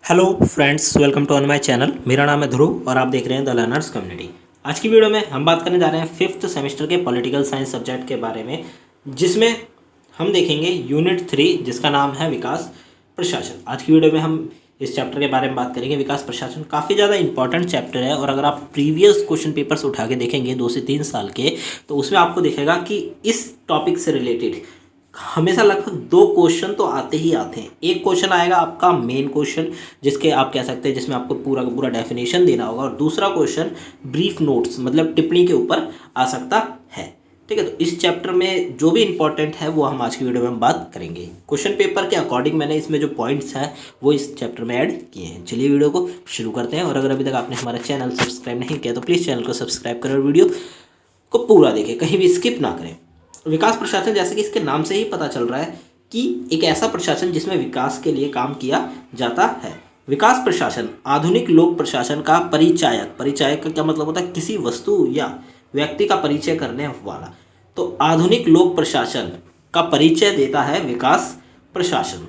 Hello friends, welcome to on my channel. मेरा नाम है ध्रुव और आप देख रहे हैं द लर्नर्स कम्युनिटी। आज की वीडियो में हम बात करने जा रहे हैं फिफ्थ सेमेस्टर के पॉलिटिकल साइंस सब्जेक्ट के बारे में, जिसमें हम देखेंगे यूनिट 3 जिसका नाम है विकास प्रशासन। आज की वीडियो में हम इस चैप्टर के बारे में बात करेंगे। विकास प्रशासन काफ़ी ज़्यादा इंपॉर्टेंट चैप्टर है और अगर आप प्रीवियस क्वेश्चन पेपर्स उठा के देखेंगे 2 से 3 साल के, तो उसमें आपको दिखेगा कि इस टॉपिक से रिलेटेड हमेशा लगभग 2 क्वेश्चन तो आते ही आते हैं। एक क्वेश्चन आएगा आपका मेन क्वेश्चन, जिसके आप कह सकते हैं जिसमें आपको पूरा का पूरा डेफिनेशन देना होगा, और दूसरा क्वेश्चन ब्रीफ नोट्स मतलब टिप्पणी के ऊपर आ सकता है। ठीक है, तो इस चैप्टर में जो भी इंपॉर्टेंट है वो हम आज की वीडियो में बात करेंगे। क्वेश्चन पेपर के अकॉर्डिंग मैंने इसमें जो पॉइंट्स हैं वो इस चैप्टर में ऐड किए हैं। चलिए वीडियो को शुरू करते हैं। और अगर अभी तक आपने हमारा चैनल सब्सक्राइब नहीं किया तो प्लीज़ चैनल को सब्सक्राइब करें और वीडियो को पूरा देखें, कहीं भी स्किप ना करें। विकास प्रशासन, जैसे कि इसके नाम से ही पता चल रहा है कि एक ऐसा प्रशासन जिसमें विकास के लिए काम किया जाता है। विकास प्रशासन आधुनिक लोक प्रशासन का परिचायक। परिचायक का क्या मतलब होता है? किसी वस्तु या व्यक्ति का परिचय करने वाला। तो आधुनिक लोक प्रशासन का परिचय देता है विकास प्रशासन।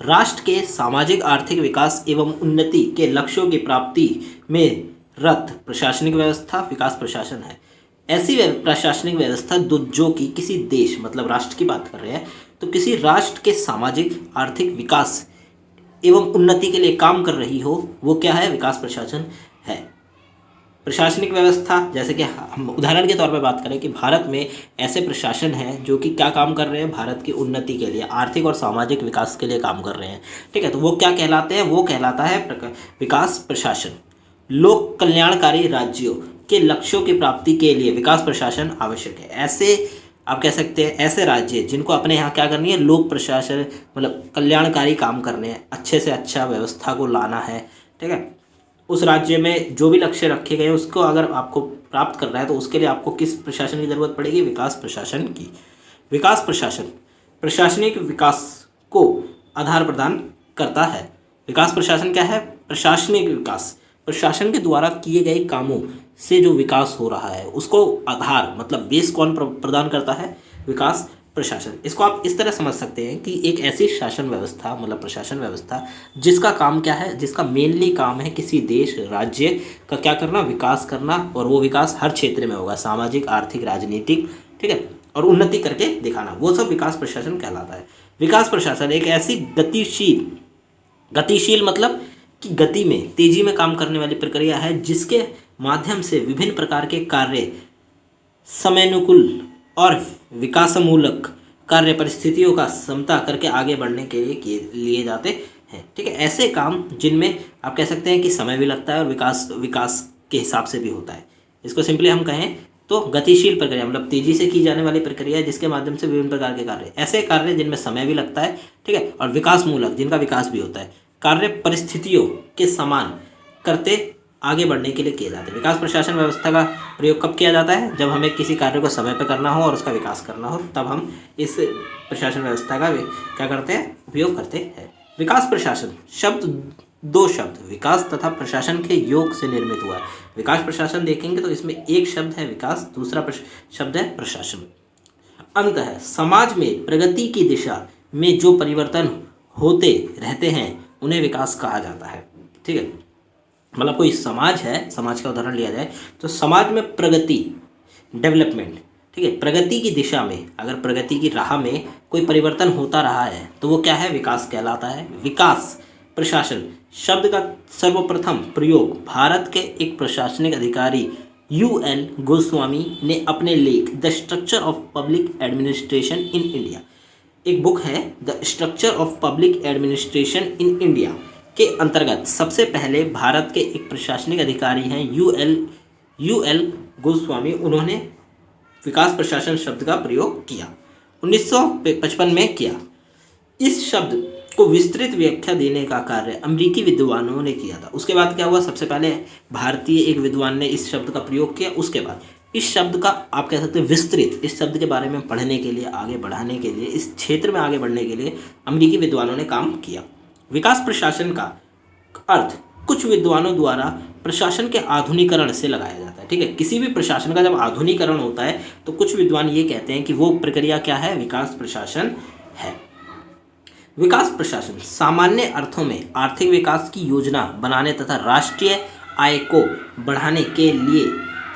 राष्ट्र के सामाजिक आर्थिक विकास एवं उन्नति के लक्ष्यों की प्राप्ति में रत प्रशासनिक व्यवस्था विकास प्रशासन है। ऐसी प्रशासनिक व्यवस्था जो कि किसी देश मतलब राष्ट्र की बात कर रहे हैं, तो किसी राष्ट्र के सामाजिक आर्थिक विकास एवं उन्नति के लिए काम कर रही हो, वो क्या है? विकास प्रशासन है। प्रशासनिक व्यवस्था, जैसे कि हम उदाहरण के तौर पर बात करें कि भारत में ऐसे प्रशासन हैं जो कि क्या काम कर रहे हैं? भारत की उन्नति के लिए, आर्थिक और सामाजिक विकास के लिए काम कर रहे हैं। ठीक है, तो वो क्या कहलाते हैं? वो कहलाता है विकास प्रशासन। लोक कल्याणकारी राज्यों के लक्ष्यों की प्राप्ति के लिए विकास प्रशासन आवश्यक है। ऐसे आप कह सकते हैं ऐसे राज्य जिनको अपने यहाँ क्या करनी है? लोक प्रशासन मतलब कल्याणकारी काम करने हैं, अच्छे से अच्छा व्यवस्था को लाना है। ठीक है, उस राज्य में जो भी लक्ष्य रखे गए हैं उसको अगर आपको प्राप्त करना है तो उसके लिए आपको किस प्रशासन की जरूरत पड़ेगी? विकास प्रशासन की। विकास प्रशासन प्रशासनिक विकास को आधार प्रदान करता है। विकास प्रशासन क्या है? प्रशासनिक विकास, प्रशासन के द्वारा किए गए कामों से जो विकास हो रहा है उसको आधार मतलब बेस कौन प्रदान करता है? विकास प्रशासन। इसको आप इस तरह समझ सकते हैं कि एक ऐसी शासन व्यवस्था मतलब प्रशासन व्यवस्था जिसका काम क्या है? जिसका मेनली काम है किसी देश राज्य का क्या करना? विकास करना, और वो विकास हर क्षेत्र में होगा, सामाजिक आर्थिक राजनीतिक। ठीक है, और उन्नति करके दिखाना, वो सब विकास प्रशासन कहलाता है। विकास प्रशासन एक ऐसी गतिशील मतलब कि गति में तेजी में काम करने वाली प्रक्रिया है जिसके माध्यम से विभिन्न प्रकार के कार्य समयानुकूल और विकासमूलक कार्य परिस्थितियों का समता करके आगे बढ़ने के लिए जाते हैं। ठीक है, ऐसे काम जिनमें आप कह सकते हैं कि समय भी लगता है और विकास के हिसाब से भी होता है। इसको सिंपली हम कहें तो गतिशील प्रक्रिया मतलब तेजी से की जाने वाली प्रक्रिया है जिसके माध्यम से विभिन्न प्रकार के कार्य, ऐसे कार्य जिनमें समय भी लगता है, ठीक है, और विकासमूलक जिनका विकास भी होता है, कार्य परिस्थितियों के समान करते आगे बढ़ने के लिए किए जाते हैं। विकास प्रशासन व्यवस्था का प्रयोग कब किया जाता है? जब हमें किसी कार्य को समय पर करना हो और उसका विकास करना हो, तब हम इस प्रशासन व्यवस्था का क्या करते हैं? उपयोग करते हैं। विकास प्रशासन शब्द 2 शब्द विकास तथा प्रशासन के योग से निर्मित हुआ है। विकास प्रशासन देखेंगे तो इसमें एक शब्द है विकास, दूसरा शब्द है प्रशासन। अंत है समाज में प्रगति की दिशा में जो परिवर्तन होते रहते हैं उन्हें विकास कहा जाता है। ठीक है, मतलब कोई समाज है, समाज का उदाहरण लिया जाए तो समाज में प्रगति डेवलपमेंट, ठीक है, प्रगति की दिशा में अगर प्रगति की राह में कोई परिवर्तन होता रहा है तो वो क्या है? विकास कहलाता है। विकास प्रशासन शब्द का सर्वप्रथम प्रयोग भारत के एक प्रशासनिक अधिकारी UL गोस्वामी ने अपने लेख the structure of public administration in India, एक बुक है the structure of public administration in India के अंतर्गत सबसे पहले भारत के एक प्रशासनिक अधिकारी हैं UL गोस्वामी, उन्होंने विकास प्रशासन शब्द का प्रयोग किया, 1955 में किया। इस शब्द को विस्तृत व्याख्या देने का कार्य अमेरिकी विद्वानों ने किया था। उसके बाद क्या हुआ? सबसे पहले भारतीय एक विद्वान ने इस शब्द का प्रयोग किया, उसके बाद इस शब्द का आप कह सकते हैं विस्तृत, इस शब्द के बारे में पढ़ने के लिए, आगे बढ़ाने के लिए, इस क्षेत्र में आगे बढ़ने के लिए अमेरिकी विद्वानों ने काम किया। विकास प्रशासन का अर्थ कुछ विद्वानों द्वारा प्रशासन के आधुनिकीकरण से लगाया जाता है। ठीक है, किसी भी प्रशासन का जब आधुनिकीकरण होता है तो कुछ विद्वान ये कहते हैं कि वो प्रक्रिया क्या है? विकास प्रशासन है। विकास प्रशासन सामान्य अर्थों में आर्थिक विकास की योजना बनाने तथा राष्ट्रीय आय को बढ़ाने के लिए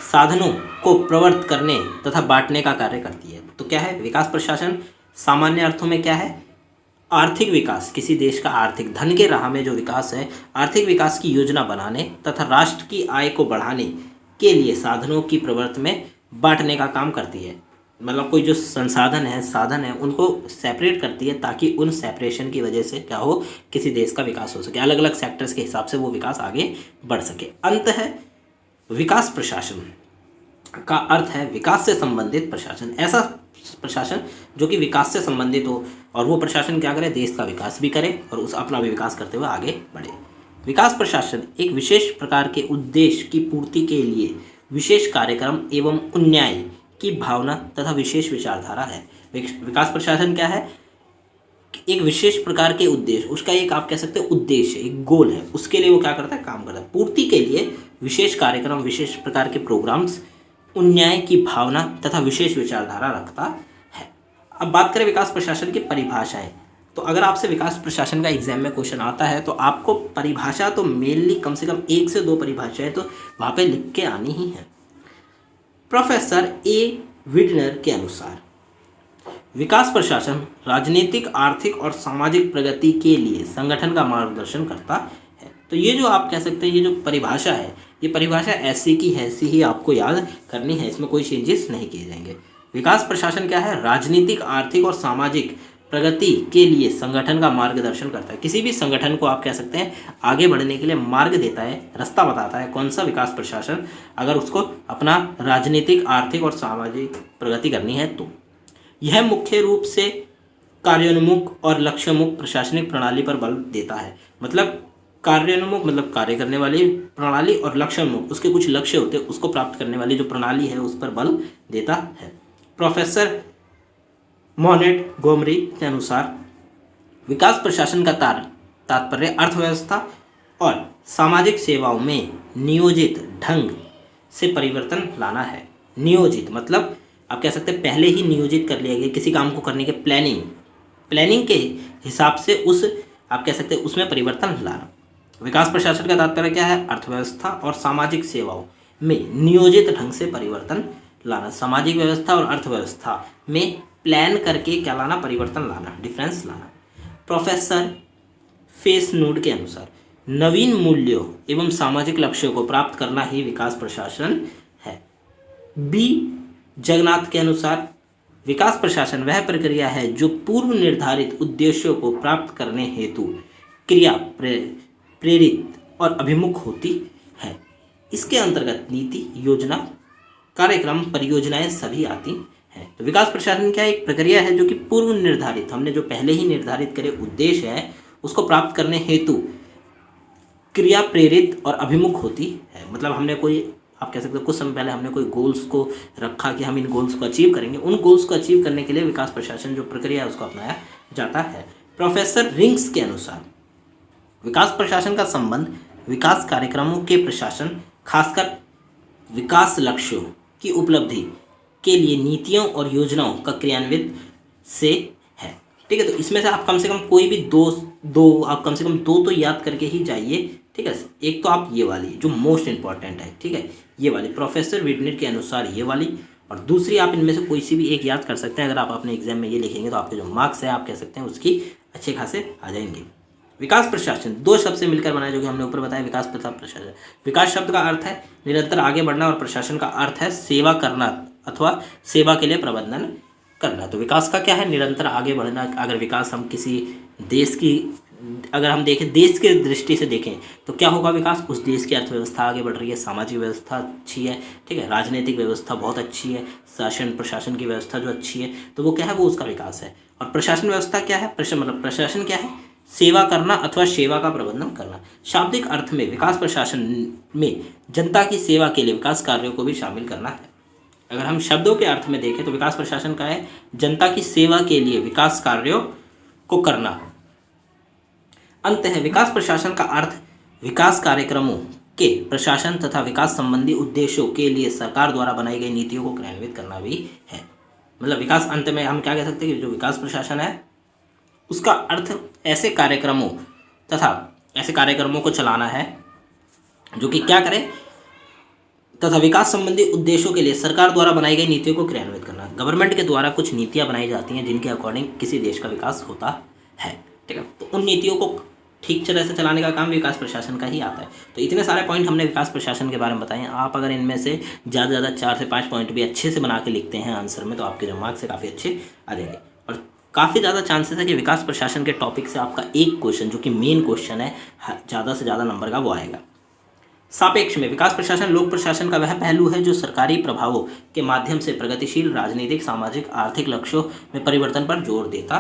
साधनों को प्रवर्तित करने तथा बांटने का कार्य करती है। तो क्या है विकास प्रशासन? सामान्य अर्थों में क्या है? आर्थिक विकास, किसी देश का आर्थिक धन के राह में जो विकास है, आर्थिक विकास की योजना बनाने तथा राष्ट्र की आय को बढ़ाने के लिए साधनों की प्रवर्तन में बांटने का काम करती है। मतलब कोई जो संसाधन है, साधन है, उनको सेपरेट करती है ताकि उन सेपरेशन की वजह से क्या हो, किसी देश का विकास हो सके, अलग अलग सेक्टर्स के हिसाब से वो विकास आगे बढ़ सके। अंत है विकास प्रशासन का अर्थ है विकास से संबंधित प्रशासन, ऐसा प्रशासन जो कि विकास से संबंधित हो और वो प्रशासन क्या करे, देश का विकास भी करे और उस अपना भी विकास करते हुए आगे बढ़े। विकास प्रशासन एक विशेष प्रकार के उद्देश्य की पूर्ति के लिए विशेष कार्यक्रम एवं उन्नयन की भावना तथा विशेष विचारधारा है। विकास प्रशासन क्या है? एक विशेष प्रकार के उद्देश्य, उसका एक आप कह सकते हैं उद्देश्य, एक गोल है, उसके लिए वो क्या करता है, काम करता है। पूर्ति के लिए विशेष कार्यक्रम, विशेष प्रकार के प्रोग्राम्स, उन्नयन की भावना तथा विशेष विचारधारा रखता है। अब बात करें विकास प्रशासन की परिभाषाएं, तो अगर आपसे विकास प्रशासन का एग्जाम में क्वेश्चन आता है तो आपको परिभाषा तो मेनली कम से कम 1 से 2 परिभाषाएं तो वहाँ पे लिख के आनी ही है। प्रोफेसर ए विडनर के अनुसार विकास प्रशासन राजनीतिक, आर्थिक और सामाजिक प्रगति के लिए संगठन का मार्गदर्शन करता है। तो ये जो आप कह सकते हैं, ये जो परिभाषा है, ये परिभाषा ऐसी की ऐसी ही आपको याद करनी है, इसमें कोई चेंजेस नहीं किए जाएंगे। विकास प्रशासन क्या है? राजनीतिक, आर्थिक और सामाजिक प्रगति के लिए संगठन का मार्गदर्शन करता है। किसी भी संगठन को आप कह सकते हैं आगे बढ़ने के लिए मार्ग देता है, रास्ता बताता है। कौन सा? विकास प्रशासन, अगर उसको अपना राजनीतिक, आर्थिक और सामाजिक प्रगति करनी है तो। यह मुख्य रूप से कार्योन्मुख और लक्ष्योन्मुख प्रशासनिक प्रणाली पर बल देता है। मतलब कार्योन्मुख मतलब कार्य करने वाली प्रणाली, और लक्ष्योन्मुख उसके कुछ लक्ष्य होते हैं, उसको प्राप्त करने वाली जो प्रणाली है उस पर बल देता है। प्रोफेसर मोनेट गोमरी के अनुसार विकास प्रशासन का तात्पर्य अर्थव्यवस्था और सामाजिक सेवाओं में नियोजित ढंग से परिवर्तन लाना है। नियोजित मतलब आप कह सकते हैं पहले ही नियोजित कर लिया गया किसी काम को करने के, प्लानिंग के हिसाब से उस आप कह सकते हैं उसमें परिवर्तन लाना। विकास प्रशासन का तात्पर्य क्या है? अर्थव्यवस्था और सामाजिक सेवाओं में नियोजित ढंग से परिवर्तन लाना। सामाजिक व्यवस्था और अर्थव्यवस्था में प्लान करके क्या लाना? परिवर्तन लाना, डिफरेंस लाना। प्रोफेसर फेसनूड के अनुसार नवीन मूल्यों एवं सामाजिक लक्ष्यों को प्राप्त करना ही विकास प्रशासन है। बी जगन्नाथ के अनुसार विकास प्रशासन वह प्रक्रिया है जो पूर्व निर्धारित उद्देश्यों को प्राप्त करने हेतु क्रिया प्रेरित और अभिमुख होती है। इसके अंतर्गत नीति, योजना, कार्यक्रम, परियोजनाएं सभी आती हैं। तो विकास प्रशासन क्या है? एक प्रक्रिया है जो कि पूर्व निर्धारित, हमने जो पहले ही निर्धारित करे उद्देश्य है उसको प्राप्त करने हेतु क्रिया प्रेरित और अभिमुख होती है। मतलब हमने कोई आप कह सकते हो कुछ समय पहले हमने कोई गोल्स को रखा कि हम इन गोल्स को अचीव करेंगे, उन गोल्स को अचीव करने के लिए विकास प्रशासन जो प्रक्रिया है उसको अपनाया जाता है। प्रोफेसर रिंग्स के अनुसार विकास प्रशासन का संबंध विकास कार्यक्रमों के प्रशासन, खासकर विकास लक्ष्यों की उपलब्धि के लिए नीतियों और योजनाओं का क्रियान्वित से है। ठीक है, तो इसमें से आप कम से कम कोई भी दो तो याद करके ही जाइए। ठीक है, एक तो आप ये वाली जो मोस्ट इंपॉर्टेंट है, ठीक है, ये वाली प्रोफेसर विडनर के अनुसार ये वाली, और दूसरी आप इनमें से कोई सी भी एक याद कर सकते हैं। अगर आप अपने एग्जाम में ये लिखेंगे तो आपके जो मार्क्स है आप कह सकते हैं उसकी अच्छे खासे आ जाएंगे। विकास प्रशासन 2 शब्द से मिलकर बना है जो कि हमने ऊपर बताया, विकास तथा प्रशासन। विकास शब्द का अर्थ है निरंतर आगे बढ़ना और प्रशासन का अर्थ है सेवा करना अथवा सेवा के लिए प्रबंधन करना। तो विकास का क्या है? निरंतर आगे बढ़ना। अगर विकास हम किसी देश की अगर हम देखें, देश के दृष्टि से देखें तो क्या होगा विकास? उस देश की अर्थव्यवस्था आगे बढ़ रही है, सामाजिक व्यवस्था अच्छी है, ठीक है, राजनीतिक व्यवस्था बहुत अच्छी है, शासन प्रशासन की व्यवस्था जो अच्छी है, तो वो क्या है? वो उसका विकास है। और प्रशासन व्यवस्था क्या है? मतलब प्रशासन क्या है? सेवा करना अथवा सेवा का प्रबंधन करना। शाब्दिक अर्थ में विकास प्रशासन में जनता की सेवा के लिए विकास कार्यों को भी शामिल करना है। अगर हम शब्दों के अर्थ में देखें तो विकास प्रशासन का है जनता की सेवा के लिए विकास कार्यों को करना। अंत है विकास प्रशासन का अर्थ विकास कार्यक्रमों के प्रशासन तथा विकास संबंधी उद्देश्यों के लिए सरकार द्वारा बनाई गई नीतियों को क्रियान्वित करना भी है। मतलब विकास, अंत में हम क्या कह सकते हैं कि जो विकास प्रशासन है उसका अर्थ ऐसे कार्यक्रमों को चलाना है जो कि क्या करे, तथा विकास संबंधी उद्देश्यों के लिए सरकार द्वारा बनाई गई नीतियों को क्रियान्वित करना। गवर्नमेंट के द्वारा कुछ नीतियां बनाई जाती हैं जिनके अकॉर्डिंग किसी देश का विकास होता है, ठीक है। तो उन नीतियों को ठीक तरह से चलाने का काम विकास प्रशासन का ही आता है। तो इतने सारे पॉइंट हमने विकास प्रशासन के बारे में बताए। आप अगर इनमें से ज़्यादा 4 से 5 पॉइंट भी अच्छे से बना के लिखते हैं आंसर में, तो आपके जो मार्क्स से काफ़ी अच्छे आ जाएंगे। और काफ़ी ज़्यादा चांसेस है कि विकास प्रशासन के टॉपिक से आपका एक क्वेश्चन, जो कि मेन क्वेश्चन है, ज़्यादा से ज़्यादा नंबर का, वो आएगा। सापेक्ष में विकास प्रशासन लोक प्रशासन का वह पहलू है जो सरकारी प्रभावों के माध्यम से प्रगतिशील राजनीतिक, सामाजिक, आर्थिक लक्ष्यों में परिवर्तन पर जोर देता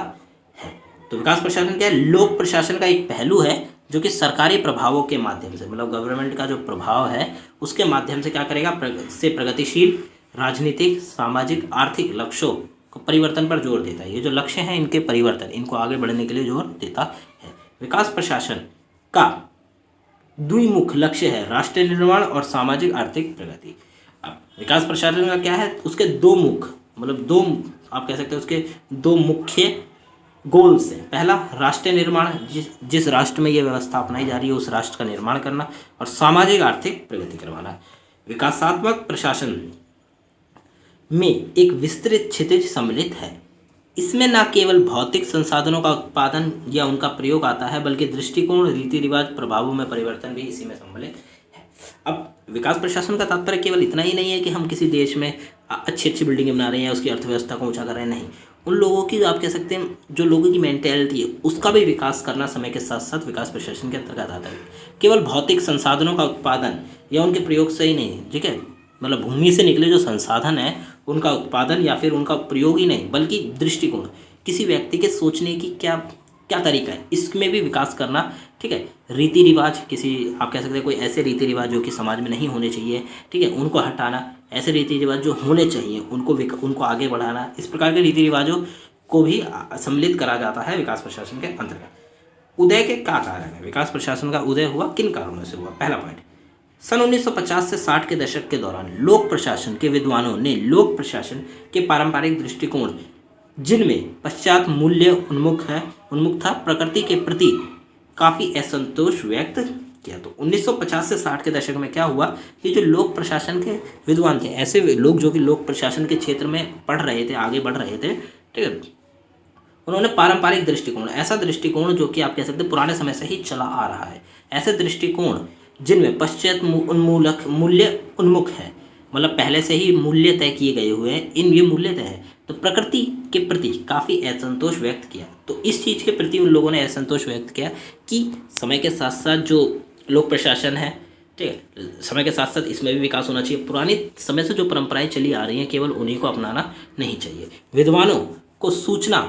है। तो विकास प्रशासन क्या है? लोक प्रशासन का एक पहलू है जो कि सरकारी प्रभावों के माध्यम से, मतलब गवर्नमेंट का जो प्रभाव है उसके माध्यम से क्या करेगा, प्रगतिशील राजनीतिक, सामाजिक, आर्थिक लक्ष्यों को परिवर्तन पर जोर देता है। ये जो लक्ष्य हैं इनके परिवर्तन, इनको आगे बढ़ने के लिए जोर देता है। विकास प्रशासन का द्विमुख लक्ष्य है राष्ट्र निर्माण और सामाजिक आर्थिक प्रगति। अब विकास प्रशासन का क्या है, उसके दो मुख, मतलब दो, आप कह सकते हैं उसके दो मुख्य गोल्स हैं। पहला राष्ट्र निर्माण, जिस राष्ट्र में ये व्यवस्था अपनाई जा रही है उस राष्ट्र का निर्माण करना, और सामाजिक आर्थिक प्रगति करवाना। विकासात्मक प्रशासन में एक विस्तृत क्षितिज सम्मिलित है। इसमें न केवल भौतिक संसाधनों का उत्पादन या उनका प्रयोग आता है, बल्कि दृष्टिकोण, रीति रिवाज, प्रभावों में परिवर्तन भी इसी में सम्मिलित है। अब विकास प्रशासन का तात्पर्य केवल इतना ही नहीं है कि हम किसी देश में अच्छी अच्छी बिल्डिंगें बना रहे हैं, उसकी अर्थव्यवस्था को ऊंचा कर रहे हैं, नहीं। उन लोगों की, आप कह सकते हैं जो लोगों की मेंटेलिटी है, उसका भी विकास करना समय के साथ साथ विकास प्रशासन के अंतर्गत आता है। केवल भौतिक संसाधनों का उत्पादन या उनके प्रयोग से ही नहीं, ठीक है, मतलब भूमि से निकले जो संसाधन है उनका उत्पादन या फिर उनका प्रयोग ही नहीं, बल्कि दृष्टिकोण, किसी व्यक्ति के सोचने की क्या क्या तरीका है, इसमें भी विकास करना, ठीक है। रीति रिवाज, किसी, आप कह सकते हैं कोई ऐसे रीति रिवाज जो कि समाज में नहीं होने चाहिए, ठीक है, उनको हटाना, ऐसे रीति रिवाज जो होने चाहिए उनको आगे बढ़ाना, इस प्रकार के रीति रिवाजों को भी सम्मिलित करा जाता है विकास प्रशासन के अंतर्गत। उदय के क्या कारण है? विकास प्रशासन का उदय हुआ किन कारणों से हुआ? पहला पॉइंट, सन 1950 से 60 के दशक के दौरान लोक प्रशासन के विद्वानों ने लोक प्रशासन के पारंपरिक दृष्टिकोण, जिनमें पश्चात मूल्य उन्मुख था, प्रकृति के प्रति काफ़ी असंतोष व्यक्त किया। तो 1950 से 60 के दशक में क्या हुआ कि जो लोक प्रशासन के विद्वान थे, ऐसे लोग जो कि लोक प्रशासन के क्षेत्र में पढ़ रहे थे, आगे बढ़ रहे थे, ठीक है, उन्होंने पारंपरिक दृष्टिकोण, ऐसा दृष्टिकोण जो कि आप कह सकते हैं पुराने समय से ही चला आ रहा है, ऐसे दृष्टिकोण जिनमें पश्चात मूल्य उन्मुख है, मतलब पहले से ही मूल्य तय किए गए हुए हैं, ये मूल्य तय है, तो प्रकृति के प्रति काफ़ी असंतोष व्यक्त किया। तो इस चीज़ के प्रति उन लोगों ने असंतोष व्यक्त किया कि समय के साथ साथ जो लोक प्रशासन है, ठीक है, समय के साथ साथ इसमें भी विकास होना चाहिए। पुरानी समय से जो परंपराएं चली आ रही हैं केवल उन्हीं को अपनाना नहीं चाहिए। विद्वानों को सूचना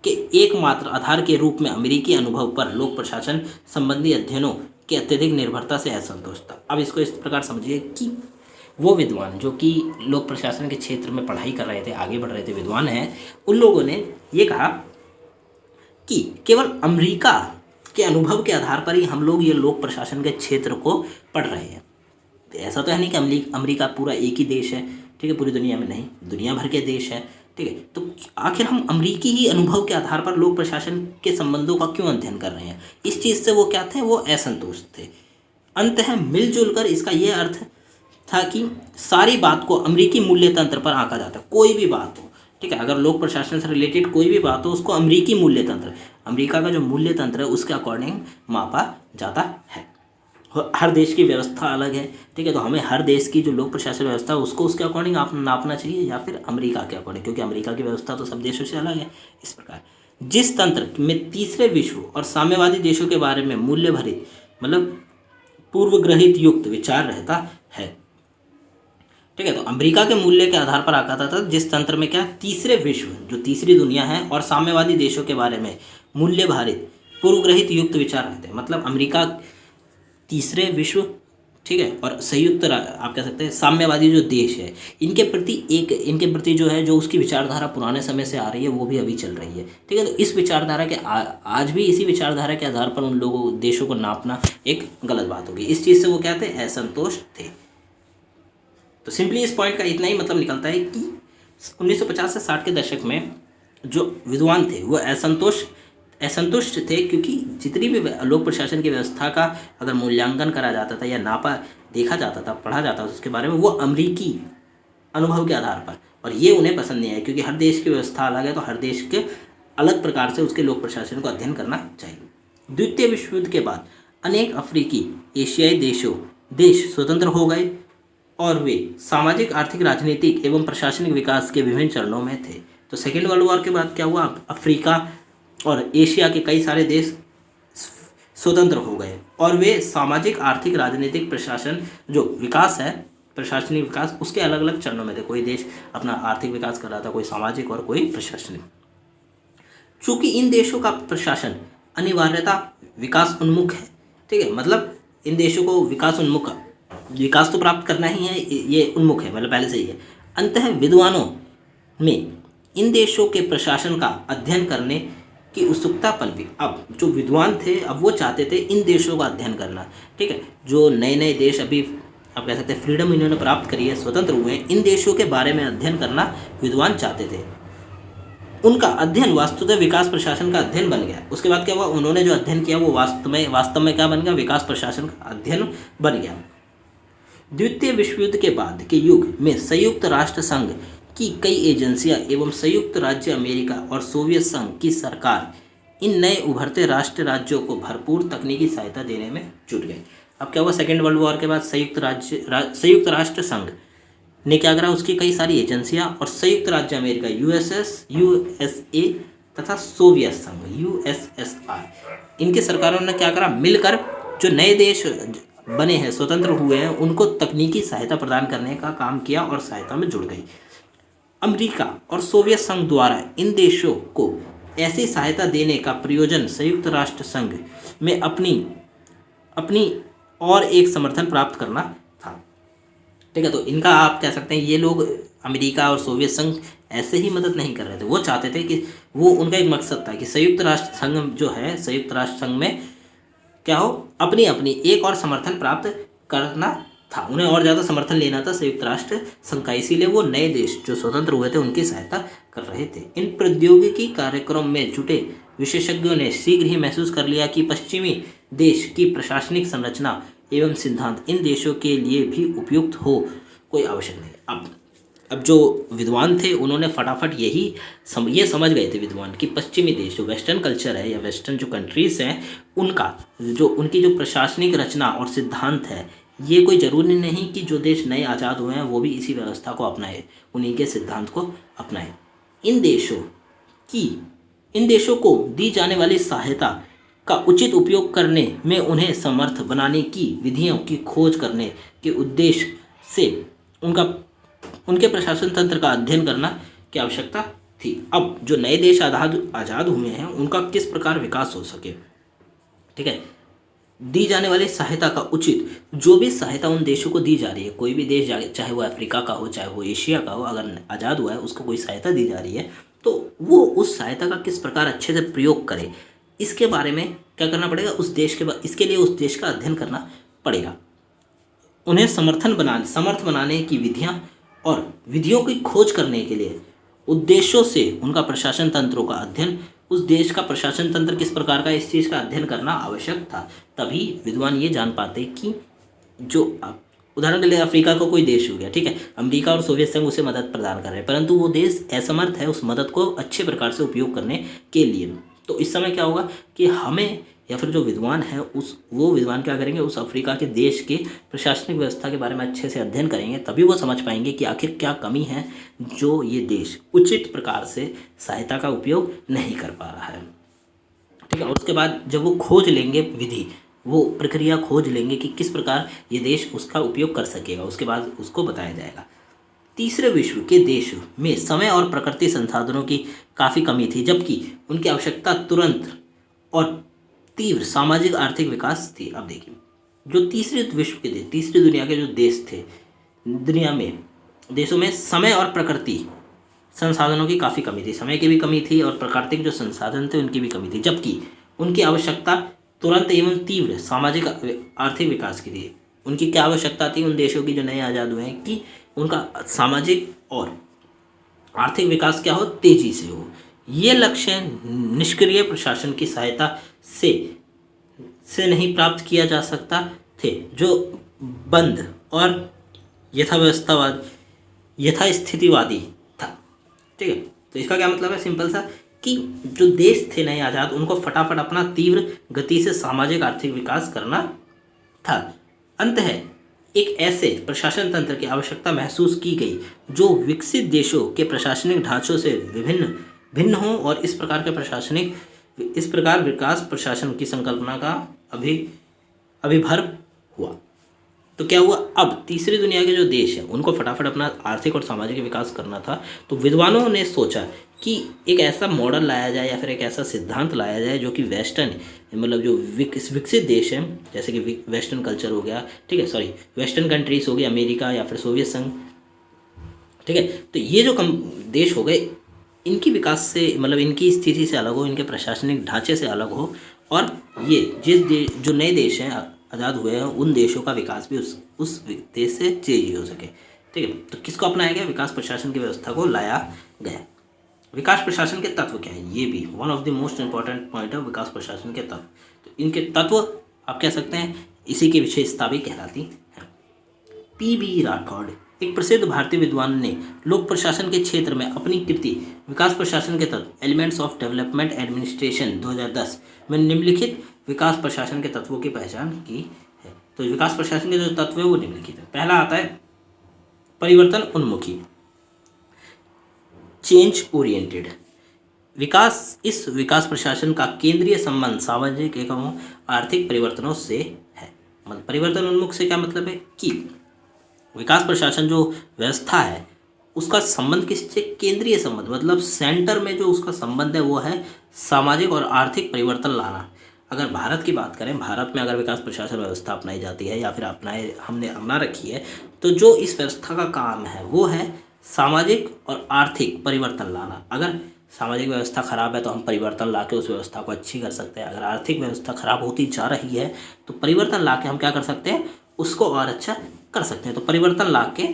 के एकमात्र आधार के रूप में अमेरिकी अनुभव पर लोक प्रशासन संबंधी अध्ययनों की अत्यधिक निर्भरता से असंतोष था। अब इसको इस प्रकार समझिए कि वो विद्वान जो कि लोक प्रशासन के क्षेत्र में पढ़ाई कर रहे थे, आगे बढ़ रहे थे, विद्वान हैं, उन लोगों ने ये कहा कि केवल अमेरिका के अनुभव के आधार पर ही हम लोग ये लोक प्रशासन के क्षेत्र को पढ़ रहे हैं। ऐसा तो है नहीं कि अमेरिका पूरा एक ही देश है, ठीक है, पूरी दुनिया में नहीं, दुनिया भर के देश है, ठीक है। तो आखिर हम अमेरिकी ही अनुभव के आधार पर लोक प्रशासन के संबंधों का क्यों अध्ययन कर रहे हैं? इस चीज़ से वो क्या थे, वो असंतुष्ट थे। अंततः मिलजुल कर इसका ये अर्थ था कि सारी बात को अमेरिकी मूल्य तंत्र पर आंका जाता है। कोई भी बात हो, ठीक है, अगर लोक प्रशासन से रिलेटेड कोई भी बात हो, उसको अमेरिकी मूल्य तंत्र, अमेरिका का जो मूल्य तंत्र है उसके अकॉर्डिंग मापा जाता है। हर देश की व्यवस्था अलग है, ठीक है, तो हमें हर देश की जो लोक प्रशासन व्यवस्था है उसको उसके अकॉर्डिंग आप नापना चाहिए, या फिर अमेरिका के अकॉर्डिंग, क्योंकि अमेरिका की व्यवस्था तो सब देशों से अलग है। इस प्रकार जिस तंत्र में तीसरे विश्व और साम्यवादी देशों के बारे में मूल्य भरित, मतलब पूर्वग्रहित युक्त विचार रहता है, ठीक है, तो अमेरिका के मूल्य के आधार पर आका था जिस तंत्र में क्या, तीसरे विश्व, जो तीसरी दुनिया है, और साम्यवादी देशों के बारे में मूल्य भारित पूर्वग्रहित युक्त विचार रहते हैं। मतलब अमेरिका तीसरे विश्व, ठीक है, और संयुक्त आप कह सकते हैं साम्यवादी जो देश है, इनके प्रति जो है, जो उसकी विचारधारा पुराने समय से आ रही है वो भी अभी चल रही है, ठीक है। तो इस विचारधारा के आज भी इसी विचारधारा के आधार पर उन लोगों देशों को नापना एक गलत बात होगी। इस चीज़ से वो क्या थे, असंतोष थे। तो सिंपली इस पॉइंट का इतना ही मतलब निकलता है कि 1950 से 60 के दशक में जो विद्वान थे वो असंतुष्ट थे, क्योंकि जितनी भी लोक प्रशासन की व्यवस्था का अगर मूल्यांकन करा जाता था या नापा देखा जाता था, पढ़ा जाता था उसके बारे में, वो अमेरिकी अनुभव के आधार पर, और ये उन्हें पसंद नहीं आया, क्योंकि हर देश की व्यवस्था अलग है, तो हर देश के अलग प्रकार से उसके लोक प्रशासन को अध्ययन करना चाहिए। द्वितीय विश्व युद्ध के बाद अनेक अफ्रीकी एशियाई देश स्वतंत्र हो गए और वे सामाजिक, आर्थिक, राजनीतिक एवं प्रशासनिक विकास के विभिन्न चरणों में थे। तो सेकेंड वर्ल्ड वॉर के बाद क्या हुआ, अफ्रीका और एशिया के कई सारे देश स्वतंत्र हो गए और वे सामाजिक, आर्थिक, राजनीतिक, प्रशासन जो विकास है, प्रशासनिक विकास, उसके अलग अलग चरणों में थे। कोई देश अपना आर्थिक विकास कर रहा था, कोई सामाजिक और कोई प्रशासनिक। चूंकि इन देशों का प्रशासन अनिवार्यता विकास उन्मुख है, ठीक है, मतलब इन देशों को विकास तो प्राप्त करना ही है, ये उन्मुख है, मतलब पहले से ही है। अंततः विद्वानों में इन देशों के प्रशासन का अध्ययन करने की उत्सुकता पनपी। अब जो विद्वान थे, अब वो चाहते थे इन देशों का अध्ययन करना, ठीक है, जो नए नए देश अभी आप कह सकते हैं फ्रीडम इन्होंने प्राप्त करी है, स्वतंत्र हुए हैं, इन देशों के बारे में अध्ययन करना विद्वान चाहते थे। उनका अध्ययन वास्तुतः विकास प्रशासन का अध्ययन बन गया। उसके बाद क्या हुआ, उन्होंने जो अध्ययन किया वो वास्तव में क्या बन गया, विकास प्रशासन का अध्ययन बन गया। द्वितीय विश्व युद्ध के बाद के युग में संयुक्त राष्ट्र संघ की कई एजेंसियां एवं संयुक्त राज्य अमेरिका और सोवियत संघ की सरकार इन नए उभरते राष्ट्र राज्यों को भरपूर तकनीकी सहायता देने में जुट गए। अब क्या हुआ, सेकेंड वर्ल्ड वॉर के बाद संयुक्त राष्ट्र संघ ने क्या करा, उसकी कई सारी एजेंसियां और संयुक्त राज्य अमेरिका यूएसए तथा सोवियत संघ यूएसएसआर, इनकी सरकारों ने क्या करा, मिलकर जो नए देश बने हैं, स्वतंत्र हुए हैं, उनको तकनीकी सहायता प्रदान करने का काम किया और सहायता में जुड़ गई। अमेरिका और सोवियत संघ द्वारा इन देशों को ऐसी सहायता देने का प्रयोजन संयुक्त राष्ट्र संघ में अपनी और एक समर्थन प्राप्त करना था, ठीक है। तो इनका आप कह सकते हैं, ये लोग अमेरिका और सोवियत संघ ऐसे ही मदद नहीं कर रहे थे, वो चाहते थे कि वो, उनका एक मकसद था कि संयुक्त राष्ट्र संघ जो है, संयुक्त राष्ट्र संघ में क्या हो, अपनी एक और समर्थन प्राप्त करना था, उन्हें और ज़्यादा समर्थन लेना था संयुक्त राष्ट्र संघ का, इसीलिए वो नए देश जो स्वतंत्र हुए थे उनकी सहायता कर रहे थे। इन प्रौद्योगिकी कार्यक्रम में जुटे विशेषज्ञों ने शीघ्र ही महसूस कर लिया कि पश्चिमी देश की प्रशासनिक संरचना एवं सिद्धांत इन देशों के लिए भी उपयुक्त हो कोई आवश्यक नहीं। अब जो विद्वान थे उन्होंने फटाफट ये समझ गए थे विद्वान कि पश्चिमी देश जो वेस्टर्न कल्चर है या वेस्टर्न जो कंट्रीज़ हैं, उनकी जो प्रशासनिक रचना और सिद्धांत है, ये कोई ज़रूरी नहीं कि जो देश नए आज़ाद हुए हैं वो भी इसी व्यवस्था को अपनाए, उन्हीं के सिद्धांत को अपनाए। इन देशों को दी जाने वाली सहायता का उचित उपयोग करने में उन्हें समर्थ बनाने की विधियों की खोज करने के उद्देश्य से उनके प्रशासन तंत्र का अध्ययन करना की आवश्यकता थी। अब जो नए देश आज़ाद हुए हैं उनका किस प्रकार विकास हो सके, ठीक है, दी जाने वाली सहायता का उचित, जो भी सहायता उन देशों को दी जा रही है, कोई भी देश चाहे वो अफ्रीका का हो, चाहे वो एशिया का हो, अगर आज़ाद हुआ है उसको कोई सहायता दी जा रही है तो वो उस सहायता का किस प्रकार अच्छे से प्रयोग करे, इसके बारे में क्या करना पड़ेगा, इसके लिए उस देश का अध्ययन करना पड़ेगा। उन्हें समर्थ बनाने की विधियों की खोज करने के लिए उद्देश्यों से उनका प्रशासन तंत्रों का अध्ययन, उस देश का प्रशासन तंत्र किस प्रकार का, इस चीज़ का अध्ययन करना आवश्यक था। तभी विद्वान ये जान पाते कि जो उदाहरण के लिए अफ्रीका का कोई देश हो गया, ठीक है, अमेरिका और सोवियत संघ उसे मदद प्रदान कर रहे हैं, परंतु वो देश असमर्थ है उस मदद को अच्छे प्रकार से उपयोग करने के लिए। तो इस समय क्या होगा कि हमें या फिर जो विद्वान है वो विद्वान क्या करेंगे, उस अफ्रीका के देश के प्रशासनिक व्यवस्था के बारे में अच्छे से अध्ययन करेंगे, तभी वो समझ पाएंगे कि आखिर क्या कमी है जो ये देश उचित प्रकार से सहायता का उपयोग नहीं कर पा रहा है, ठीक है। और उसके बाद जब वो खोज लेंगे वो प्रक्रिया खोज लेंगे कि किस प्रकार ये देश उसका उपयोग कर सकेगा, उसके बाद उसको बताया जाएगा। तीसरे विश्व के देश में समय और प्रकृति संसाधनों की काफ़ी कमी थी, जबकि उनकी आवश्यकता तुरंत और तीव्र सामाजिक आर्थिक विकास थी। अब देखिए, जो तीसरी दुनिया के जो देश थे, देशों में समय और प्रकृति संसाधनों की काफ़ी कमी थी, समय की भी कमी थी और प्राकृतिक जो संसाधन थे उनकी भी कमी थी, जबकि उनकी आवश्यकता तुरंत एवं तीव्र सामाजिक आर्थिक विकास की थी। उनकी क्या आवश्यकता थी उन देशों की जो नए आज़ाद हुए हैं कि उनका सामाजिक और आर्थिक विकास क्या हो, तेज़ी से हो। ये लक्ष्य निष्क्रिय प्रशासन की सहायता से नहीं प्राप्त किया जा सकता थे, जो बंद और यथावस्थावाद यथास्थितिवादी था। ठीक है, तो इसका क्या मतलब है, सिंपल सा, कि जो देश थे नए आज़ाद, उनको फटाफट अपना तीव्र गति से सामाजिक आर्थिक विकास करना था। अंत है एक ऐसे प्रशासन तंत्र की आवश्यकता महसूस की गई जो विकसित देशों के प्रशासनिक ढांचों से भिन्न हो, और इस प्रकार विकास प्रशासन की संकल्पना का अभिभर हुआ। तो क्या हुआ, अब तीसरी दुनिया के जो देश हैं उनको फटाफट अपना आर्थिक और सामाजिक विकास करना था। तो विद्वानों ने सोचा कि एक ऐसा मॉडल लाया जाए या फिर एक ऐसा सिद्धांत लाया जाए जो कि वेस्टर्न, मतलब जो विकसित देश हैं, जैसे कि वेस्टर्न कल्चर हो गया, ठीक है, सॉरी वेस्टर्न कंट्रीज हो गई, अमेरिका या फिर सोवियत संघ, ठीक है, तो ये जो देश हो गए, इनकी विकास से, मतलब इनकी स्थिति से अलग हो, इनके प्रशासनिक ढांचे से अलग हो, और ये जो नए देश हैं आज़ाद हुए हैं, उन देशों का विकास भी उस देश से तेजी हो सके। ठीक है, तो किसको अपनाया गया, विकास प्रशासन की व्यवस्था को लाया गया। विकास प्रशासन के तत्व क्या है, ये भी one of the most important point है, विकास प्रशासन के तत्व। तो इनके तत्व आप कह सकते हैं इसी की विशेषता भी कहलाती है। पी.बी. राठौड़, एक प्रसिद्ध भारतीय विद्वान, ने लोक प्रशासन के क्षेत्र में अपनी कृति विकास प्रशासन के तत्व एलिमेंट्स ऑफ डेवलपमेंट एडमिनिस्ट्रेशन 2010 में निम्नलिखित विकास प्रशासन के तत्वों की पहचान की है। तो विकास प्रशासन के जो तत्व है वो निम्नलिखित है। पहला आता है परिवर्तन उन्मुखी, चेंज ओरिएंटेड विकास। इस विकास प्रशासन का केंद्रीय संबंध सामाजिक एवं आर्थिक परिवर्तनों से है। मतलब परिवर्तन उन्मुख से क्या मतलब है कि विकास प्रशासन जो व्यवस्था है उसका संबंध किससे, केंद्रीय संबंध, मतलब सेंटर में जो उसका संबंध है वो है सामाजिक और आर्थिक परिवर्तन लाना। अगर भारत की बात करें, भारत में अगर विकास प्रशासन व्यवस्था अपनाई जाती है या फिर हमने अपना रखी है, तो जो इस व्यवस्था का काम है वो है सामाजिक और आर्थिक परिवर्तन लाना। अगर सामाजिक व्यवस्था खराब है तो हम परिवर्तन ला के उस व्यवस्था को अच्छी कर सकते हैं। अगर आर्थिक व्यवस्था खराब होती जा रही है तो परिवर्तन ला के हम क्या कर सकते हैं, उसको और अच्छा कर सकते हैं। तो परिवर्तन ला के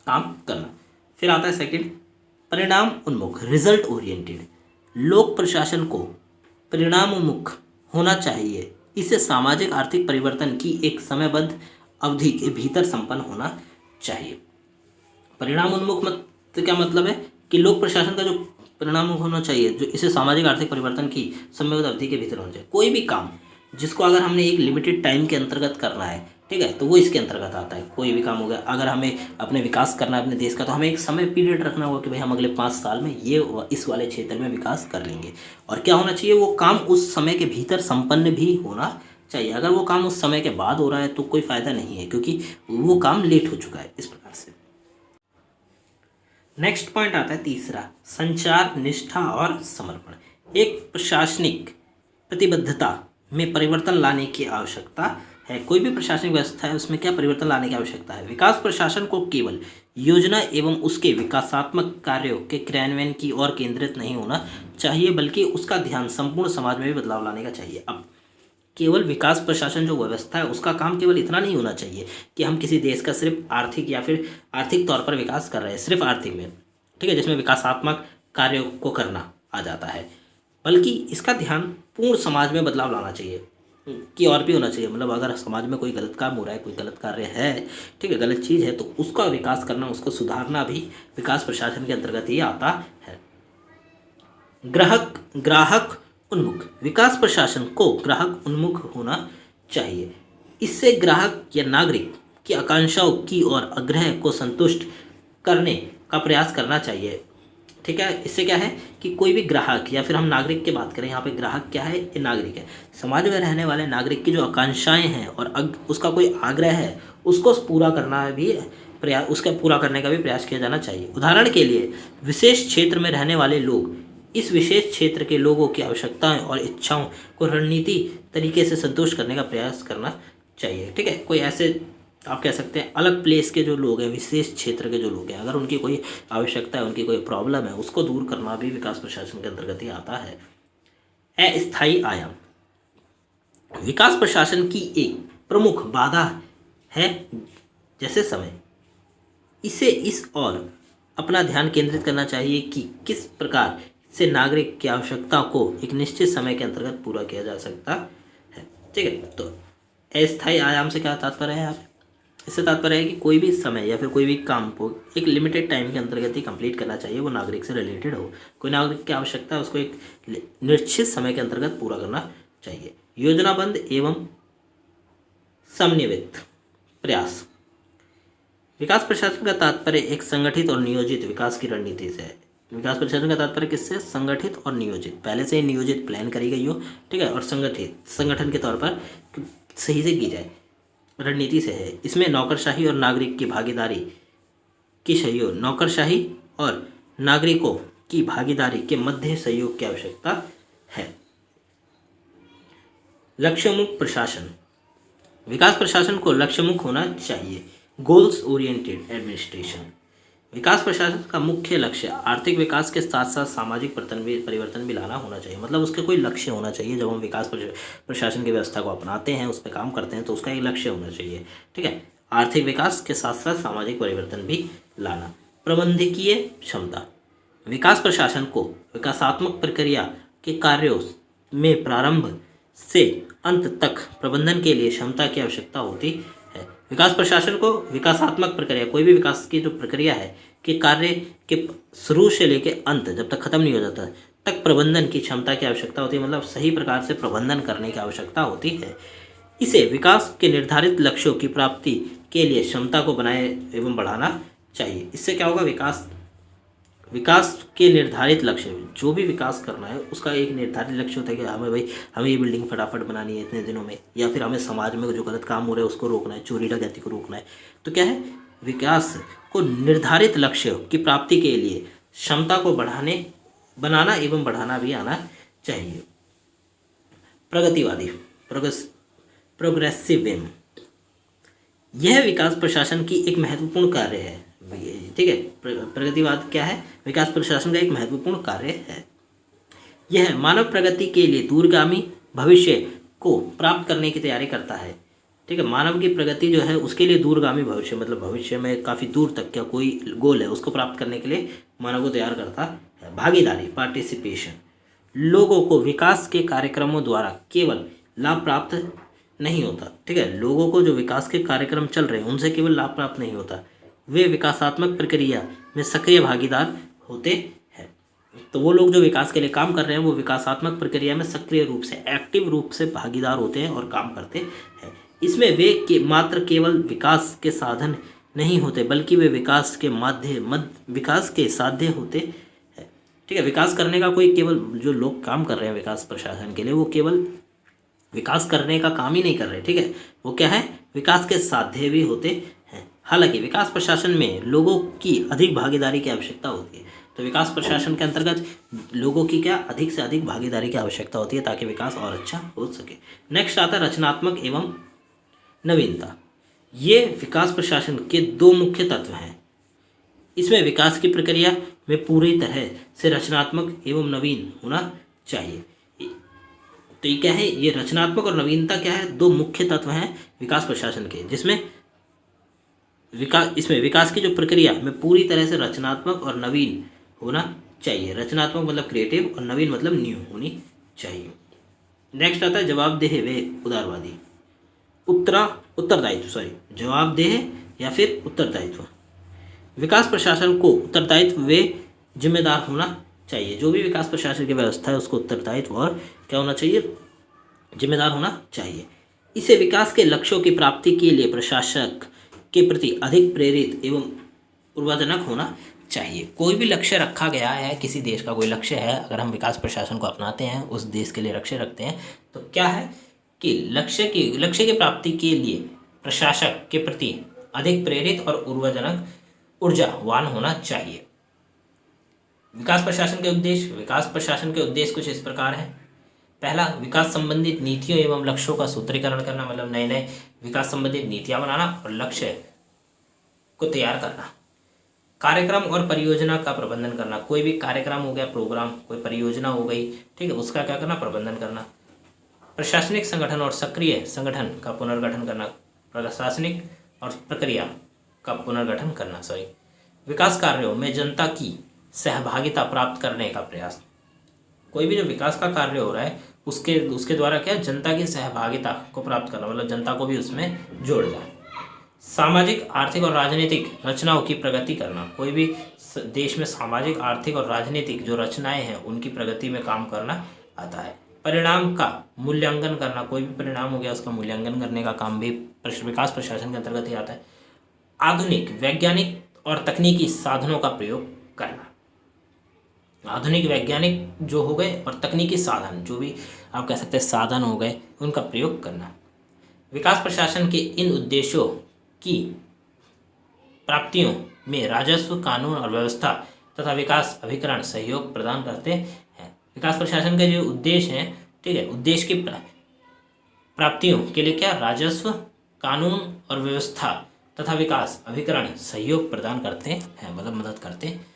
काम करना। फिर आता है सेकंड, परिणाम उन्मुख, रिजल्ट ओरिएंटेड। लोक प्रशासन को परिणाम उन्मुख होना चाहिए। इसे सामाजिक आर्थिक परिवर्तन की एक समयबद्ध अवधि के भीतर संपन्न होना चाहिए। परिणाम उन्मुख मतलब क्या मतलब है कि लोक प्रशासन का जो परिणाम होना चाहिए, जो इसे सामाजिक आर्थिक परिवर्तन की समयबद्ध अवधि के भीतर होना चाहिए। कोई भी काम जिसको अगर हमने एक लिमिटेड टाइम के अंतर्गत करना है, ठीक है, तो वो इसके अंतर्गत आता है। कोई भी काम हो गया, अगर हमें अपने विकास करना है अपने देश का, तो हमें एक समय पीरियड रखना होगा कि भाई हम अगले 5 साल में ये इस वाले क्षेत्र में विकास कर लेंगे। और क्या होना चाहिए, वो काम उस समय के भीतर संपन्न भी होना चाहिए। अगर वो काम उस समय के बाद हो रहा है तो कोई फ़ायदा नहीं है, क्योंकि वो काम लेट हो चुका है। इस प्रकार से नेक्स्ट पॉइंट आता है तीसरा, संचार, निष्ठा और समर्पण। एक प्रशासनिक प्रतिबद्धता में परिवर्तन लाने की आवश्यकता है। कोई भी प्रशासनिक व्यवस्था है उसमें क्या परिवर्तन लाने की आवश्यकता है। विकास प्रशासन को केवल योजना एवं उसके विकासात्मक कार्यों के क्रियान्वयन की ओर केंद्रित नहीं होना चाहिए, बल्कि उसका ध्यान संपूर्ण समाज में भी बदलाव लाने का चाहिए। अब केवल विकास प्रशासन जो व्यवस्था है उसका काम केवल इतना नहीं होना चाहिए कि हम किसी देश का सिर्फ आर्थिक या फिर आर्थिक तौर पर विकास कर रहे हैं, सिर्फ आर्थिक में, ठीक है, जिसमें विकासात्मक कार्यों को करना आ जाता है, बल्कि इसका ध्यान पूर्ण समाज में बदलाव लाना चाहिए कि और भी होना चाहिए। मतलब अगर समाज में कोई गलत काम हो रहा है, कोई गलत कार्य है, ठीक है, गलत चीज़ है, तो उसका विकास करना, उसको सुधारना भी विकास प्रशासन के अंतर्गत ही आता है। ग्राहक उन्मुख, विकास प्रशासन को ग्राहक उन्मुख होना चाहिए। इससे ग्राहक या नागरिक की आकांक्षाओं की और आग्रह को संतुष्ट करने का प्रयास करना चाहिए। ठीक है, इससे क्या है कि कोई भी ग्राहक या फिर हम नागरिक की बात करें, यहाँ पे ग्राहक क्या है, ये नागरिक है। समाज में रहने वाले नागरिक की जो आकांक्षाएं हैं और उसका कोई आग्रह है, उसको पूरा करना भी प्रयास, उसका पूरा करने का भी प्रयास किया जाना चाहिए। उदाहरण के लिए, विशेष क्षेत्र में रहने वाले लोग इस विशेष क्षेत्र के लोगों की आवश्यकताएं और इच्छाओं को रणनीति तरीके से संतुष्ट करने का प्रयास करना चाहिए। ठीक है, कोई ऐसे आप कह सकते हैं अलग प्लेस के जो लोग हैं, विशेष क्षेत्र के जो लोग हैं, अगर उनकी कोई आवश्यकता है, उनकी कोई प्रॉब्लम है, उसको दूर करना भी विकास प्रशासन के अंतर्गत ही आता है। अस्थायी आयाम, विकास प्रशासन की एक प्रमुख बाधा है जैसे समय। इसे इस और अपना ध्यान केंद्रित करना चाहिए कि किस प्रकार से नागरिक की आवश्यकता को एक निश्चित समय के अंतर्गत पूरा किया जा सकता है। ठीक है, तो अस्थायी आयाम से क्या तात्पर्य है यहाँ पे? इससे तात्पर्य है कि कोई भी समय या फिर कोई भी काम को एक लिमिटेड टाइम के अंतर्गत ही कंप्लीट करना चाहिए, वो नागरिक से रिलेटेड हो। कोई नागरिक की आवश्यकता है उसको एक निश्चित समय के अंतर्गत पूरा करना चाहिए। योजनाबद्ध एवं समन्वित प्रयास। विकास प्रशासन का तात्पर्य एक संगठित और नियोजित विकास की रणनीति से है। विकास प्रशासन का तात्पर्य किससे? संगठित और नियोजित, पहले से ही नियोजित प्लान करी गई हो, ठीक है, और संगठित संगठन के तौर पर सही से की जाए, रणनीति से है। इसमें नौकरशाही और नागरिक की भागीदारी की सहयोग, नौकरशाही और नागरिकों की भागीदारी के मध्य सहयोग की आवश्यकता है। लक्ष्योन्मुख प्रशासन। विकास प्रशासन को लक्ष्योन्मुख होना चाहिए। Goals oriented administration. विकास प्रशासन का मुख्य लक्ष्य आर्थिक विकास के साथ साथ सामाजिक परिवर्तन भी लाना होना चाहिए। मतलब उसके कोई लक्ष्य होना चाहिए। जब हम विकास प्रशासन की व्यवस्था को अपनाते हैं, उस पर काम करते हैं, तो उसका एक लक्ष्य होना चाहिए। ठीक है, आर्थिक विकास के साथ साथ सामाजिक परिवर्तन भी लाना। प्रबंधकीय क्षमता। विकास प्रशासन को विकासात्मक प्रक्रिया के कार्यों में प्रारंभ से अंत तक प्रबंधन के लिए क्षमता की आवश्यकता होती है। विकास प्रशासन को विकासात्मक प्रक्रिया, कोई भी विकास की जो प्रक्रिया है कि कार्य के शुरू से लेकर अंत जब तक खत्म नहीं हो जाता तक प्रबंधन की क्षमता की आवश्यकता होती है। मतलब सही प्रकार से प्रबंधन करने की आवश्यकता होती है। इसे विकास के निर्धारित लक्ष्यों की प्राप्ति के लिए क्षमता को बनाए एवं बढ़ाना चाहिए। इससे क्या होगा? विकास के निर्धारित लक्ष्य, जो भी विकास करना है उसका एक निर्धारित लक्ष्य होता है कि हमें ये बिल्डिंग फटाफट बनानी है इतने दिनों में, या फिर हमें समाज में जो गलत काम हो रहा है उसको रोकना है, चोरी डकैती को रोकना है। तो क्या है? विकास को निर्धारित लक्ष्य की प्राप्ति के लिए क्षमता को बनाना एवं बढ़ाना भी आना चाहिए। प्रगतिवादी, प्रोग्रेसिव एम, यह विकास प्रशासन की एक महत्वपूर्ण कार्य है। ठीक है, प्रगतिवाद क्या है? विकास प्रशासन का एक महत्वपूर्ण कार्य है। यह मानव प्रगति के लिए दूरगामी भविष्य को प्राप्त करने की तैयारी करता है। ठीक है, मानव की प्रगति जो है उसके लिए दूरगामी भविष्य, मतलब भविष्य में काफ़ी दूर तक क्या कोई गोल है उसको प्राप्त करने के लिए मानव को तैयार करता है। भागीदारी, पार्टिसिपेशन, लोगों को विकास के कार्यक्रमों द्वारा केवल लाभ प्राप्त नहीं होता। ठीक है, लोगों को जो विकास के कार्यक्रम चल रहे हैं उनसे केवल लाभ प्राप्त नहीं होता, वे विकासात्मक प्रक्रिया में सक्रिय भागीदार होते हैं। तो वो लोग जो विकास के लिए काम कर रहे हैं वो विकासात्मक प्रक्रिया में सक्रिय रूप से, एक्टिव रूप से भागीदार होते हैं और काम करते हैं। इसमें वे मात्र केवल विकास के साधन नहीं होते बल्कि वे विकास के साध्य होते हैं। ठीक है, विकास करने का कोई केवल जो लोग काम कर रहे हैं विकास प्रशासन के लिए वो केवल विकास करने का काम ही नहीं कर रहे। ठीक है, वो क्या है? विकास के साध्य भी होते हैं। हालांकि विकास प्रशासन में लोगों की अधिक भागीदारी की आवश्यकता होती है। तो विकास प्रशासन के अंतर्गत लोगों की क्या अधिक से अधिक भागीदारी की आवश्यकता होती है ताकि विकास और अच्छा हो सके। नेक्स्ट आता है रचनात्मक एवं नवीनता। ये विकास प्रशासन के दो मुख्य तत्व हैं। इसमें विकास की प्रक्रिया में पूरी तरह से रचनात्मक एवं नवीन होना चाहिए। तो ये क्या है? ये रचनात्मक और नवीनता क्या है? दो मुख्य तत्व हैं विकास प्रशासन के, जिसमें इसमें विकास की जो प्रक्रिया में पूरी तरह से रचनात्मक और नवीन होना चाहिए। रचनात्मक मतलब क्रिएटिव और नवीन मतलब न्यू होनी चाहिए। नेक्स्ट आता है जवाबदेह व उदारवादी। जवाबदेह या फिर उत्तरदायित्व। विकास प्रशासन को उत्तरदायित्व व जिम्मेदार होना चाहिए। जो भी विकास प्रशासन की व्यवस्था है उसको उत्तरदायित्व और क्या होना चाहिए? जिम्मेदार होना चाहिए। इसे विकास के लक्ष्यों की प्राप्ति के लिए प्रशासक के प्रति अधिक प्रेरित एवं ऊर्जाजनक होना चाहिए। कोई भी लक्ष्य रखा गया है, किसी देश का कोई लक्ष्य है, अगर हम विकास प्रशासन को अपनाते हैं, उस देश के लिए लक्ष्य रखते हैं, तो क्या है कि लक्ष्य की प्राप्ति के लिए प्रशासक के प्रति अधिक प्रेरित और ऊर्जावान होना चाहिए। विकास प्रशासन के उद्देश्य कुछ इस प्रकार है। पहला, विकास संबंधित नीतियों एवं लक्ष्यों का सूत्रीकरण करना, मतलब नए नए विकास संबंधित नीतियां बनाना और लक्ष्य को तैयार करना। कार्यक्रम और परियोजना का प्रबंधन करना। कोई भी कार्यक्रम हो गया, प्रोग्राम, कोई परियोजना हो गई, ठीक है, उसका क्या करना? प्रबंधन करना। प्रशासनिक संगठन और सक्रिय संगठन का पुनर्गठन करना। प्रशासनिक और प्रक्रिया का पुनर्गठन करना। विकास कार्यों में जनता की सहभागिता प्राप्त करने का प्रयास। कोई भी जो विकास का कार्य हो रहा है उसके उसके द्वारा क्या, जनता की सहभागिता को प्राप्त करना, मतलब जनता को भी उसमें जोड़ना। सामाजिक, आर्थिक और राजनीतिक रचनाओं की प्रगति करना, कोई भी देश में सामाजिक, आर्थिक और राजनीतिक जो रचनाएं हैं उनकी प्रगति में काम करना आता है। परिणाम का मूल्यांकन करना, कोई भी परिणाम हो गया उसका मूल्यांकन करने का काम भी विकास प्रशासन के अंतर्गत ही आता है। आधुनिक वैज्ञानिक और तकनीकी साधनों का प्रयोग करना, आधुनिक वैज्ञानिक जो हो गए और तकनीकी साधन, जो भी आप कह सकते हैं साधन हो गए, उनका प्रयोग करना। विकास प्रशासन के इन उद्देश्यों की प्राप्तियों में राजस्व, कानून और व्यवस्था तथा विकास अभिकरण सहयोग प्रदान करते हैं। विकास प्रशासन के जो उद्देश्य हैं, ठीक है, उद्देश्य की प्राप्तियों के लिए क्या, राजस्व, कानून और व्यवस्था तथा विकास अभिकरण सहयोग प्रदान करते हैं, मतलब मदद करते हैं।